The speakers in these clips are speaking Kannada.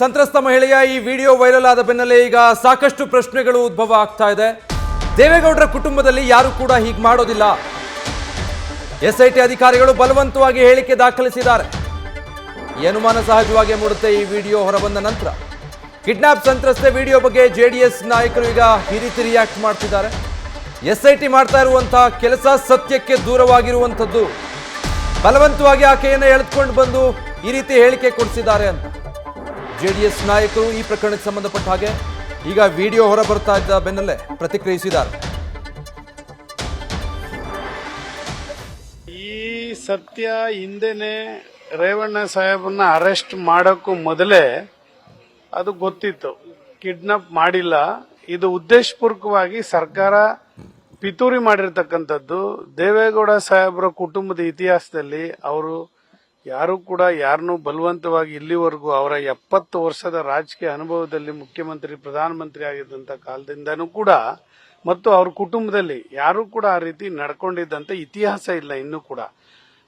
ಸಂತ್ರಸ್ತ ಮಹಿಳೆಯ ಈ ವಿಡಿಯೋ ವೈರಲ್ ಆದ ಬೆನ್ನಲ್ಲೇ ಈಗ ಸಾಕಷ್ಟು ಪ್ರಶ್ನೆಗಳು ಉದ್ಭವ ಆಗ್ತಾ ಇದೆ. ದೇವೇಗೌಡರ ಕುಟುಂಬದಲ್ಲಿ ಯಾರು ಕೂಡ ಹೀಗೆ ಮಾಡೋದಿಲ್ಲ. ಎಸ್ಐಟಿ ಅಧಿಕಾರಿಗಳು ಬಲವಂತವಾಗಿ ಹೇಳಿಕೆ ದಾಖಲಿಸಿದ್ದಾರೆ. ಈ ಅನುಮಾನ ಸಹಜವಾಗಿ ಮೂಡುತ್ತೆ ಈ ವಿಡಿಯೋ ಹೊರಬಂದ ನಂತರ. ಕಿಡ್ನಾಪ್ ಸಂತ್ರಸ್ತೆ ವಿಡಿಯೋ ಬಗ್ಗೆ ಜೆಡಿಎಸ್ ನಾಯಕರು ಈಗ ಈ ರೀತಿ ರಿಯಾಕ್ಟ್ ಮಾಡ್ತಿದ್ದಾರೆ. ಎಸ್ಐಟಿ ಮಾಡ್ತಾ ಇರುವಂತಹ ಕೆಲಸ ಸತ್ಯಕ್ಕೆ ದೂರವಾಗಿರುವಂಥದ್ದು. ಬಲವಂತವಾಗಿ ಆಕೆಯನ್ನು ಎಳೆದುಕೊಂಡು ಬಂದು ಈ ರೀತಿ ಹೇಳಿಕೆ ಕೊಡಿಸಿದ್ದಾರೆ ಅಂತ ಜೆಡಿಎಸ್ ನಾಯಕರು ಈ ಪ್ರಕರಣಕ್ಕೆ ಸಂಬಂಧಪಟ್ಟ ಹಾಗೆ ಈಗ ವಿಡಿಯೋ ಹೊರ ಬರ್ತಾ ಇದ್ದ ಬೆನ್ನಲ್ಲೇ ಪ್ರತಿಕ್ರಿಯಿಸಿದ್ದಾರೆ. ಈ ಸತ್ಯ ಹಿಂದೆನೆ ರೇವಣ್ಣ ಸಾಹೇಬನ್ನ ಅರೆಸ್ಟ್ ಮಾಡೋಕ್ಕೂ ಮೊದಲೇ ಅದು ಗೊತ್ತಿತ್ತು. ಕಿಡ್ನಾಪ್ ಮಾಡಿಲ್ಲ, ಇದು ಉದ್ದೇಶಪೂರ್ವಕವಾಗಿ ಸರ್ಕಾರ ಪಿತೂರಿ ಮಾಡಿರ್ತಕ್ಕಂಥದ್ದು. ದೇವೇಗೌಡ ಸಾಹೇಬರ ಕುಟುಂಬದ ಇತಿಹಾಸದಲ್ಲಿ ಅವರು ಯಾರು ಕೂಡ ಯಾರನ್ನೂ ಬಲವಂತವಾಗಿ ಇಲ್ಲಿವರೆಗೂ ಅವರ 70 ವರ್ಷದ ರಾಜಕೀಯ ಅನುಭವದಲ್ಲಿ ಮುಖ್ಯಮಂತ್ರಿ ಪ್ರಧಾನಮಂತ್ರಿ ಆಗಿದ್ದಂತ ಕಾಲದಿಂದನೂ ಕೂಡ ಮತ್ತು ಅವ್ರ ಕುಟುಂಬದಲ್ಲಿ ಯಾರು ಕೂಡ ಆ ರೀತಿ ನಡ್ಕೊಂಡಿದ್ದಂತ ಇತಿಹಾಸ ಇಲ್ಲ. ಇನ್ನೂ ಕೂಡ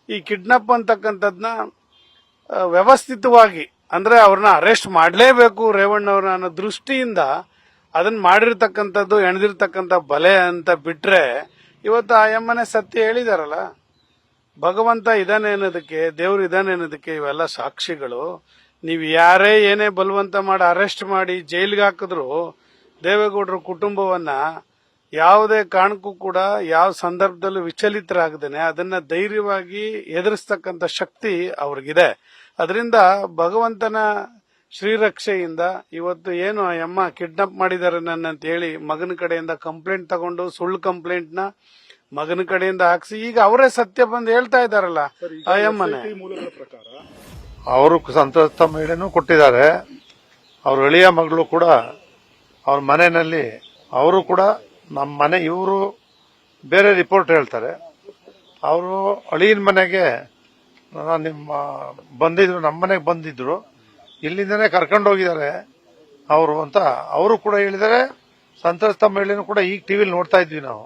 ಈ ಕಿಡ್ನಾಪ್ ಅಂತಕ್ಕಂಥದ್ನ ವ್ಯವಸ್ಥಿತವಾಗಿ ಅಂದ್ರೆ ಅವ್ರನ್ನ ಅರೆಸ್ಟ್ ಮಾಡಲೇಬೇಕು ರೇವಣ್ಣವ್ರನ್ನ ಅನ್ನೋ ದೃಷ್ಟಿಯಿಂದ ಅದನ್ನ ಮಾಡಿರ್ತಕ್ಕಂಥದ್ದು ಎಣದಿರ್ತಕ್ಕಂಥ ಬಲೆ ಅಂತ ಬಿಟ್ರೆ ಇವತ್ತು ಆ ಎಮ್ಮನೆ ಸತ್ಯ ಹೇಳಿದಾರಲ್ಲ, ಭಗವಂತ ಇದಾನೆ ಅನ್ನೋದಕ್ಕೆ, ದೇವ್ರು ಇದಾನೆ ಅನ್ನೋದಕ್ಕೆ ಇವೆಲ್ಲ ಸಾಕ್ಷಿಗಳು. ನೀವು ಯಾರೇ ಏನೇ ಬಲವಂತ ಮಾಡಿ ಅರೆಸ್ಟ್ ಮಾಡಿ ಜೈಲಿಗೆ ಹಾಕಿದ್ರು ದೇವೇಗೌಡರ ಕುಟುಂಬವನ್ನ ಯಾವುದೇ ಕಾರಣಕ್ಕೂ ಕೂಡ ಯಾವ ಸಂದರ್ಭದಲ್ಲೂ ವಿಚಲಿತರಾಗದೇನೆ ಅದನ್ನ ಧೈರ್ಯವಾಗಿ ಎದುರಿಸ್ತಕ್ಕಂಥ ಶಕ್ತಿ ಅವ್ರಿಗಿದೆ. ಅದರಿಂದ ಭಗವಂತನ ಶ್ರೀರಕ್ಷೆಯಿಂದ ಇವತ್ತು ಏನು ಅಮ್ಮ ಕಿಡ್ನಾಪ್ ಮಾಡಿದ್ದಾರೆ ನನ್ನಂತ ಹೇಳಿ ಮಗನ ಕಡೆಯಿಂದ ಕಂಪ್ಲೇಂಟ್ ತಗೊಂಡು ಸುಳ್ಳು ಕಂಪ್ಲೇಂಟ್ ನ ಮಗನ ಕಡೆಯಿಂದ ಹಾಕ್ಸಿ ಈಗ ಅವರೇ ಸತ್ಯ ಬಂದು ಹೇಳ್ತಾ ಇದ್ದಾರಲ್ಲ. ಅಯ್ಯಮ್ಮನೆ ಅವರು ಸಂತ್ರಸ್ತ ಮಹಿಳೆನೂ ಕೊಟ್ಟಿದ್ದಾರೆ. ಅವ್ರ ಎಳೆಯ ಮಗಳು ಕೂಡ ಅವ್ರ ಮನೆಯಲ್ಲಿ ಅವರು ಕೂಡ ನಮ್ಮ ಮನೆ ಇವರು ಬೇರೆ ರಿಪೋರ್ಟ್ ಹೇಳ್ತಾರೆ. ಅವರು ಅಳಿಯನ ಮನೆಗೆ ನಿಮ್ಮ ಬಂದಿದ್ರು, ನಮ್ಮ ಮನೆಗೆ ಬಂದಿದ್ರು, ಇಲ್ಲಿಂದನೇ ಕರ್ಕೊಂಡು ಹೋಗಿದ್ದಾರೆ ಅವರು ಅಂತ ಅವರು ಕೂಡ ಹೇಳಿದ್ದಾರೆ. ಸಂತ್ರಸ್ತ ಮಹಿಳೆನೂ ಕೂಡ ಈಗ ಟಿವಿಲಿ ನೋಡ್ತಾ ಇದ್ವಿ ನಾವು.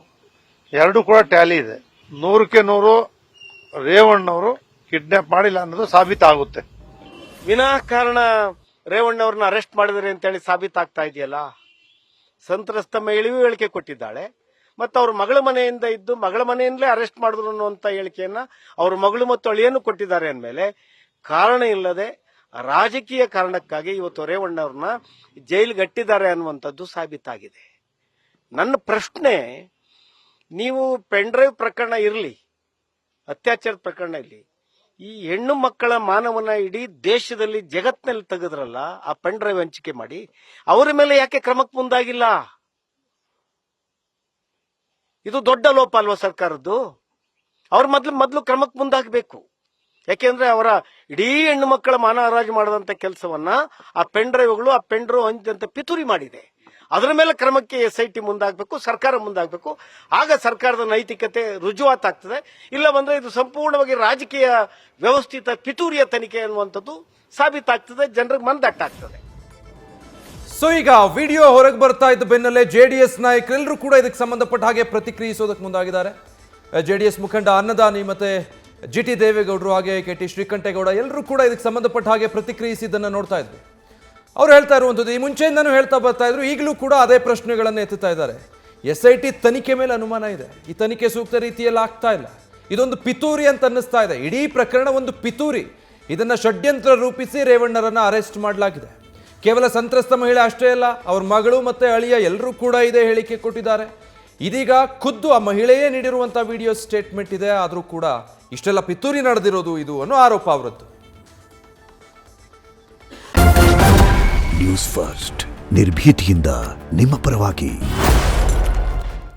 ಎರಡು ಕೂಡ ಟ್ಯಾಲಿ ಇದೆ. 100ಕ್ಕೆ 100 ರೇವಣ್ಣವರು ಕಿಡ್ನಾಪ್ ಮಾಡಿಲ್ಲ ಅನ್ನೋದು ಸಾಬೀತಾಗುತ್ತೆ. ವಿನಾಕಾರಣ ರೇವಣ್ಣವ್ರನ್ನ ಅರೆಸ್ಟ್ ಮಾಡಿದರೆ ಅಂತೇಳಿ ಸಾಬೀತಾಗ್ತಾ ಇದೆಯಲ್ಲ. ಸಂತ್ರಸ್ತ ಮಹಿಳೆಯೂ ಹೇಳಿಕೆ ಕೊಟ್ಟಿದ್ದಾಳೆ, ಮತ್ತು ಅವ್ರ ಮಗಳ ಮನೆಯಿಂದ ಇದ್ದು ಮಗಳ ಮನೆಯಿಂದಲೇ ಅರೆಸ್ಟ್ ಮಾಡಿದ್ರು ಅನ್ನುವಂತ ಹೇಳಿಕೆಯನ್ನ ಅವ್ರ ಮಗಳು ಮತ್ತು ಅಳಿಯನ್ನು ಕೊಟ್ಟಿದ್ದಾರೆ ಅಂದಮೇಲೆ ಕಾರಣ ಇಲ್ಲದೆ ರಾಜಕೀಯ ಕಾರಣಕ್ಕಾಗಿ ಇವತ್ತು ರೇವಣ್ಣವ್ರನ್ನ ಜೈಲಿಗಟ್ಟಿದ್ದಾರೆ ಅನ್ನುವಂಥದ್ದು ಸಾಬೀತಾಗಿದೆ. ನನ್ನ ಪ್ರಶ್ನೆ, ನೀವು ಪೆನ್ ಡ್ರೈವ್ ಪ್ರಕರಣ ಇರಲಿ, ಅತ್ಯಾಚಾರದ ಪ್ರಕರಣ ಇರಲಿ, ಈ ಹೆಣ್ಣು ಮಕ್ಕಳ ಮಾನವನ ಇಡೀ ದೇಶದಲ್ಲಿ ಜಗತ್ತಿನಲ್ಲಿ ತೆಗೆದ್ರಲ್ಲ, ಆ ಪೆನ್ ಡ್ರೈವ್ ಹಂಚಿಕೆ ಮಾಡಿ ಅವರ ಮೇಲೆ ಯಾಕೆ ಕ್ರಮಕ್ಕೆ ಮುಂದಾಗಿಲ್ಲ? ಇದು ದೊಡ್ಡ ಲೋಪ ಅಲ್ವಾ ಸರ್ಕಾರದ್ದು? ಅವ್ರ ಮೊದಲು ಕ್ರಮಕ್ಕೆ ಮುಂದಾಗಬೇಕು. ಯಾಕೆಂದ್ರೆ ಅವರ ಇಡೀ ಹೆಣ್ಣು ಮಕ್ಕಳ ಮಾನ ಹರಾಜು ಮಾಡದಂತ ಕೆಲಸವನ್ನ ಆ ಪೆನ್ ಡ್ರೈವ್ಗಳು, ಆ ಪೆನ್ ಡ್ರೈವ್ ಹಂಚಿದಂತೆ ಪಿತೂರಿ ಮಾಡಿದೆ. ಅದರ ಮೇಲೆ ಕ್ರಮಕ್ಕೆ ಎಸ್ಐಟಿ ಮುಂದಾಗಬೇಕು, ಸರ್ಕಾರ ಮುಂದಾಗಬೇಕು. ಆಗ ಸರ್ಕಾರದ ನೈತಿಕತೆ ರುಜುವಾತಾಗ್ತದೆ. ಇಲ್ಲ ಬಂದ್ರೆ ಇದು ಸಂಪೂರ್ಣವಾಗಿ ರಾಜಕೀಯ ವ್ಯವಸ್ಥಿತ ಪಿತೂರಿಯ ತನಿಖೆ ಅನ್ನುವಂಥದ್ದು ಸಾಬೀತಾಗ್ತದೆ, ಜನರಿಗೆ ಮನದಟ್ಟಾಗ್ತದೆ. ಸೊ ಈಗ ವಿಡಿಯೋ ಹೊರಗೆ ಬರ್ತಾ ಇದ್ದ ಬೆನ್ನಲ್ಲೇ ಜೆಡಿಎಸ್ ನಾಯಕರೆಲ್ಲರೂ ಕೂಡ ಇದಕ್ಕೆ ಸಂಬಂಧಪಟ್ಟ ಹಾಗೆ ಪ್ರತಿಕ್ರಿಯಿಸೋದಕ್ಕೆ ಮುಂದಾಗಿದ್ದಾರೆ. ಜೆಡಿಎಸ್ ಮುಖಂಡ ಅನ್ನದಾನಿ ಮತ್ತೆ ಜಿಟಿ ದೇವೇಗೌಡರು ಹಾಗೆ ಕೆಟಿ ಶ್ರೀಕಂಠೇಗೌಡ ಎಲ್ಲರೂ ಕೂಡ ಇದಕ್ಕೆ ಸಂಬಂಧಪಟ್ಟ ಹಾಗೆ ಪ್ರತಿಕ್ರಿಯಿಸಿದ್ದನ್ನು ನೋಡ್ತಾ ಇದ್ವಿ. ಅವ್ರು ಹೇಳ್ತಾ ಇರುವಂಥದ್ದು, ಈ ಮುಂಚೆಯಿಂದನೂ ಹೇಳ್ತಾ ಬರ್ತಾ ಇದ್ರು, ಈಗಲೂ ಕೂಡ ಅದೇ ಪ್ರಶ್ನೆಗಳನ್ನು ಎತ್ತುತ್ತಾ ಇದ್ದಾರೆ. ಎಸ್ಐಟಿ ತನಿಖೆ ಮೇಲೆ ಅನುಮಾನ ಇದೆ. ಈ ತನಿಖೆ ಸೂಕ್ತ ರೀತಿಯಲ್ಲಿ ಆಗ್ತಾ ಇಲ್ಲ. ಇದೊಂದು ಪಿತೂರಿ ಅಂತ ಅನ್ನಿಸ್ತಾ ಇದೆ. ಇಡೀ ಪ್ರಕರಣ ಒಂದು ಪಿತೂರಿ. ಇದನ್ನ ಷಡ್ಯಂತ್ರ ರೂಪಿಸಿ ರೇವಣ್ಣರನ್ನ ಅರೆಸ್ಟ್ ಮಾಡಲಾಗಿದೆ. ಕೇವಲ ಸಂತ್ರಸ್ತ ಮಹಿಳೆ ಅಷ್ಟೇ ಅಲ್ಲ, ಅವ್ರ ಮಗಳು ಮತ್ತೆ ಅಳಿಯ ಎಲ್ಲರೂ ಕೂಡ ಇದೇ ಹೇಳಿಕೆ ಕೊಟ್ಟಿದ್ದಾರೆ. ಇದೀಗ ಖುದ್ದು ಆ ಮಹಿಳೆಯೇ ನೀಡಿರುವಂಥ ವಿಡಿಯೋ ಸ್ಟೇಟ್ಮೆಂಟ್ ಇದೆ. ಆದರೂ ಕೂಡ ಇಷ್ಟೆಲ್ಲ ಪಿತೂರಿ ನಡೆದಿರೋದು ಇದು ಅನ್ನೋ ಆರೋಪ ಅವರದ್ದು. ನ್ಯೂಸ್ ಫಸ್ಟ್ ನಿರ್ಭೀತಿಯಿಂದ ನಿಮ್ಮ ಪರವಾಗಿ.